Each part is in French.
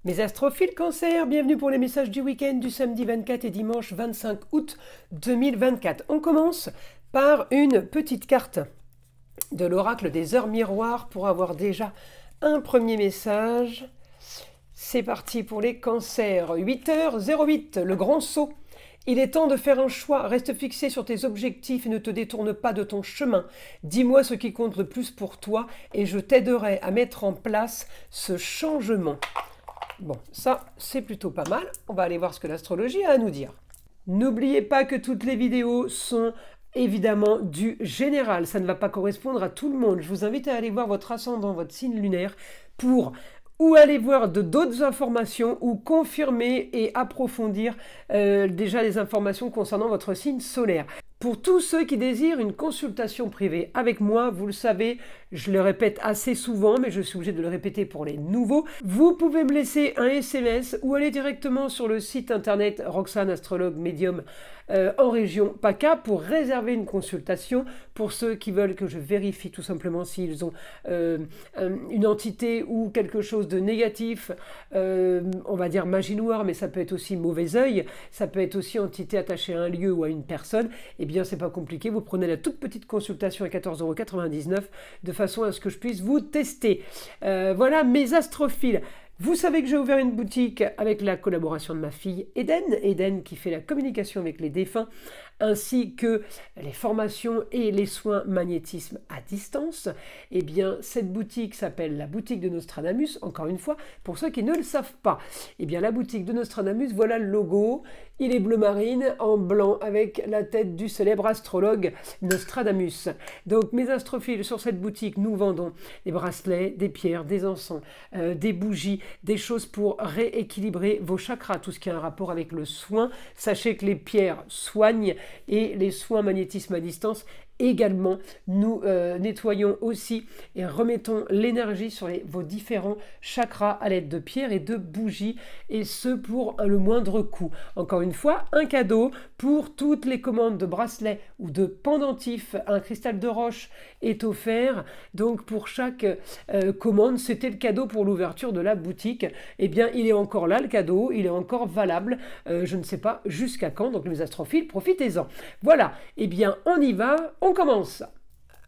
Mes astrophiles Cancer, bienvenue pour les messages du week-end du samedi 24 et dimanche 25 août 2024. On commence par une petite carte de l'oracle des heures miroirs pour avoir déjà un premier message. C'est parti pour les cancers. 8h08, le grand saut. Il est temps de faire un choix, reste fixé sur tes objectifs et ne te détourne pas de ton chemin. Dis-moi ce qui compte le plus pour toi et je t'aiderai à mettre en place ce changement. Bon, ça, c'est plutôt pas mal. On va aller voir ce que l'astrologie a à nous dire. N'oubliez pas que toutes les vidéos sont évidemment du général. Ça ne va pas correspondre à tout le monde. Je vous invite à aller voir votre ascendant, votre signe lunaire, pour ou aller voir d'autres informations ou confirmer et approfondir déjà les informations concernant votre signe solaire. Pour tous ceux qui désirent une consultation privée avec moi, vous le savez, je le répète assez souvent, mais je suis obligé de le répéter pour les nouveaux, vous pouvez me laisser un SMS ou aller directement sur le site internet Roxane Astrologue Médium en région PACA pour réserver une consultation pour ceux qui veulent que je vérifie tout simplement s'ils ont une entité ou quelque chose de négatif, on va dire magie noire, mais ça peut être aussi mauvais œil, ça peut être aussi entité attachée à un lieu ou à une personne. Eh bien, c'est pas compliqué, vous prenez la toute petite consultation à 14,99 € de façon à ce que je puisse vous tester. Voilà mes astrophiles. Vous savez que j'ai ouvert une boutique avec la collaboration de ma fille Eden qui fait la communication avec les défunts, ainsi que les formations et les soins magnétisme à distance. Eh bien, cette boutique s'appelle la boutique de Nostradamus, encore une fois, pour ceux qui ne le savent pas. Eh bien, la boutique de Nostradamus, voilà le logo. Il est bleu marine en blanc avec la tête du célèbre astrologue Nostradamus. Donc, mes astrophiles, sur cette boutique, nous vendons des bracelets, des pierres, des encens, des bougies, des choses pour rééquilibrer vos chakras, tout ce qui a un rapport avec le soin. Sachez que les pierres soignent et les soins magnétisme à distance également. Nous nettoyons aussi et remettons l'énergie sur vos différents chakras à l'aide de pierres et de bougies, et ce pour le moindre coût. Encore une fois, un cadeau pour toutes les commandes de bracelets ou de pendentifs. Un cristal de roche est offert. Donc pour chaque commande, c'était le cadeau pour l'ouverture de la boutique. Eh bien, il est encore là, le cadeau, il est encore valable. Je ne sais pas jusqu'à quand. Donc les astrophiles, profitez-en. Voilà, eh bien, on y va. On commence.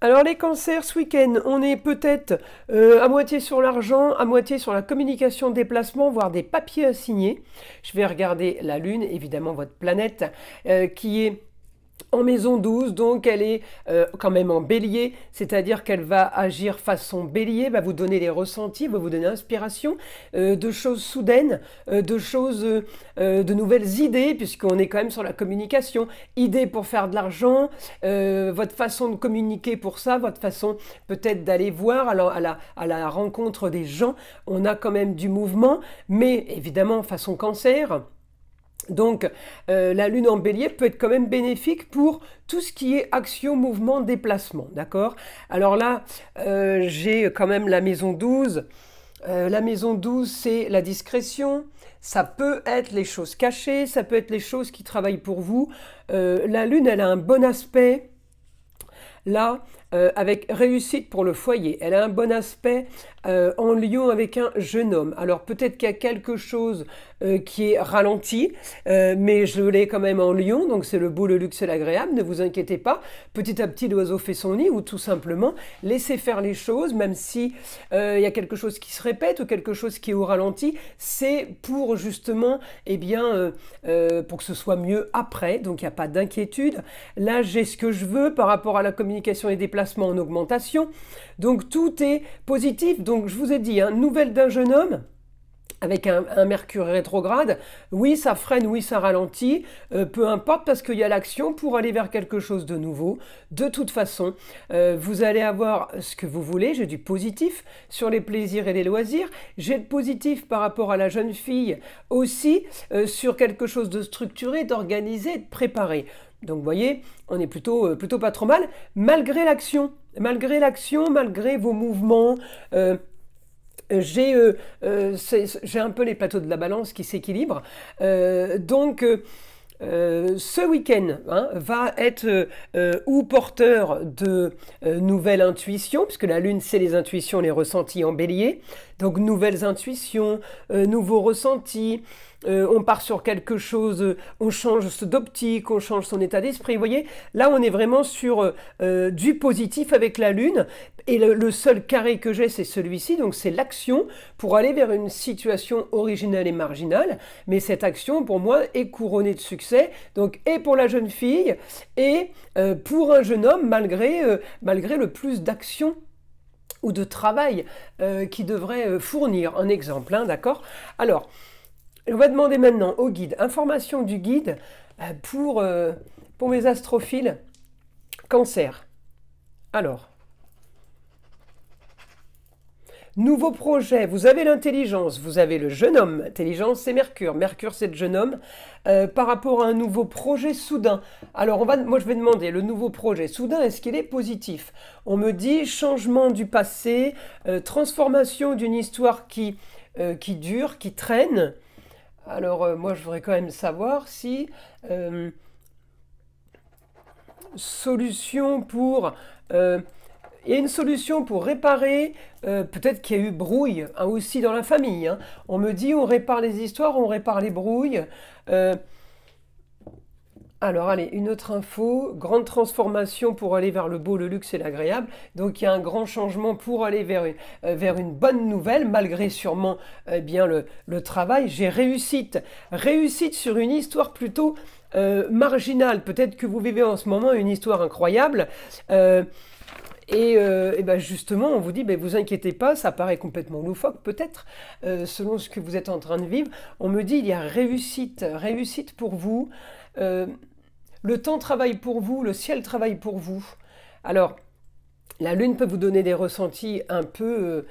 Alors les cancers, ce week-end, on est peut-être à moitié sur l'argent, à moitié sur la communication, déplacement, voire des papiers à signer. Je vais regarder la Lune, évidemment votre planète, qui est en maison 12, donc elle est quand même en bélier, c'est-à-dire qu'elle va agir façon bélier, va vous donner les ressentis, va vous donner l'inspiration de choses soudaines, de choses, de nouvelles idées, puisqu'on est quand même sur la communication, idées pour faire de l'argent, votre façon de communiquer pour ça, votre façon peut-être d'aller voir à la rencontre des gens. On a quand même du mouvement, mais évidemment façon cancer. Donc la lune en bélier peut être quand même bénéfique pour tout ce qui est action, mouvement, déplacement, d'accord? Alors là, j'ai quand même la maison 12. La maison 12, c'est la discrétion. Ça peut être les choses cachées, ça peut être les choses qui travaillent pour vous. La lune, elle a un bon aspect. Là, avec réussite pour le foyer. Elle a un bon aspect en lion avec un jeune homme. Alors peut-être qu'il y a quelque chose qui est ralenti, mais je l'ai quand même en lion, donc c'est le beau, le luxe et l'agréable, ne vous inquiétez pas. Petit à petit, l'oiseau fait son nid, ou tout simplement, laissez faire les choses, même si il y a quelque chose qui se répète ou quelque chose qui est au ralenti, c'est pour justement, eh bien, pour que ce soit mieux après, donc il n'y a pas d'inquiétude. Là, j'ai ce que je veux par rapport à la communication et déplacement en augmentation, donc tout est positif. Donc je vous ai dit, nouvelle d'un jeune homme avec un Mercure rétrograde, oui ça freine, oui ça ralentit, peu importe, parce qu'il y a l'action pour aller vers quelque chose de nouveau. De toute façon, vous allez avoir ce que vous voulez. J'ai du positif sur les plaisirs et les loisirs, j'ai le positif par rapport à la jeune fille aussi, sur quelque chose de structuré, d'organisé, de préparé. Donc vous voyez, on est plutôt pas trop mal, malgré l'action, malgré vos mouvements. J'ai un peu les plateaux de la balance qui s'équilibrent. Donc ce week-end va être ou porteur de nouvelles intuitions, puisque la Lune, c'est les intuitions, les ressentis en bélier. Donc, nouvelles intuitions, nouveaux ressentis. On part sur quelque chose, on change d'optique, on change son état d'esprit. Vous voyez, là, on est vraiment sur du positif avec la Lune. Et le seul carré que j'ai, c'est celui-ci. Donc, c'est l'action pour aller vers une situation originale et marginale. Mais cette action, pour moi, est couronnée de succès. Donc, et pour la jeune fille, et pour un jeune homme, malgré le plus d'action ou de travail qu'il devrait fournir. Un exemple, d'accord? Alors, on va demander maintenant au guide, information du guide pour mes astrophiles Cancer. Alors, nouveau projet, vous avez l'intelligence, vous avez le jeune homme, intelligence c'est Mercure, Mercure c'est le jeune homme, par rapport à un nouveau projet soudain. Alors moi je vais demander, le nouveau projet soudain, est-ce qu'il est positif? On me dit changement du passé, transformation d'une histoire qui dure, qui traîne. Alors moi je voudrais quand même savoir si solution pour... il y a une solution pour réparer, peut-être qu'il y a eu brouille aussi dans la famille. On me dit on répare les histoires, on répare les brouilles. Alors allez, une autre info, grande transformation pour aller vers le beau, le luxe et l'agréable. Donc il y a un grand changement pour aller vers une bonne nouvelle, malgré sûrement bien le travail. J'ai réussite sur une histoire plutôt marginale. Peut-être que vous vivez en ce moment une histoire incroyable. Et ben justement, on vous dit, ben vous inquiétez pas, ça paraît complètement loufoque peut-être, selon ce que vous êtes en train de vivre. On me dit, il y a réussite pour vous. Le temps travaille pour vous, le ciel travaille pour vous. Alors, la Lune peut vous donner des ressentis un peu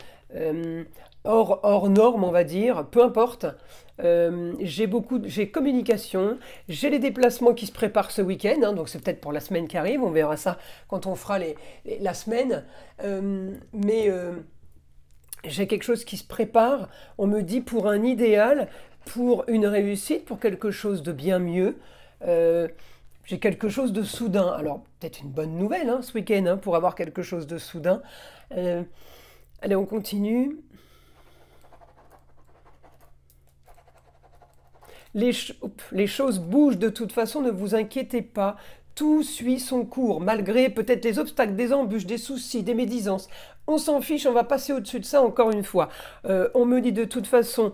hors norme, on va dire, peu importe. J'ai communication, j'ai les déplacements qui se préparent ce week-end, donc c'est peut-être pour la semaine qui arrive, on verra ça quand on fera la semaine. Mais j'ai quelque chose qui se prépare, on me dit pour un idéal, pour une réussite, pour quelque chose de bien mieux. J'ai quelque chose de soudain. Alors, peut-être une bonne nouvelle ce week-end pour avoir quelque chose de soudain. Allez, on continue. Les choses bougent de toute façon, ne vous inquiétez pas. Tout suit son cours, malgré peut-être les obstacles, des embûches, des soucis, des médisances. On s'en fiche, on va passer au-dessus de ça encore une fois. On me dit de toute façon...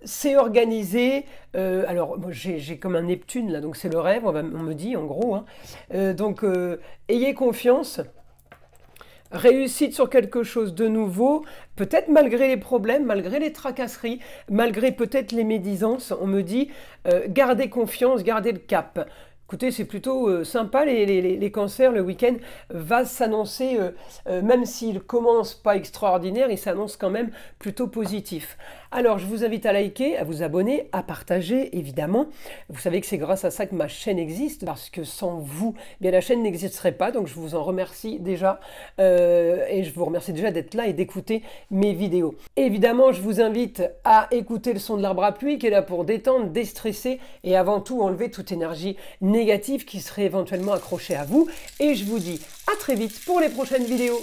c'est organisé, alors j'ai comme un Neptune là, donc c'est le rêve, on me dit en gros. Donc ayez confiance, réussite sur quelque chose de nouveau, peut-être malgré les problèmes, malgré les tracasseries, malgré peut-être les médisances, on me dit gardez confiance, gardez le cap. Écoutez, c'est plutôt sympa, les cancers, le week-end va s'annoncer, même s'il commence pas extraordinaire, il s'annonce quand même plutôt positif. Alors, je vous invite à liker, à vous abonner, à partager, évidemment. Vous savez que c'est grâce à ça que ma chaîne existe, parce que sans vous, bien la chaîne n'existerait pas, donc je vous en remercie déjà, et je vous remercie déjà d'être là et d'écouter mes vidéos. Évidemment, je vous invite à écouter le son de l'arbre à pluie, qui est là pour détendre, déstresser, et avant tout enlever toute énergie négative qui serait éventuellement accrochée à vous. Et je vous dis à très vite pour les prochaines vidéos.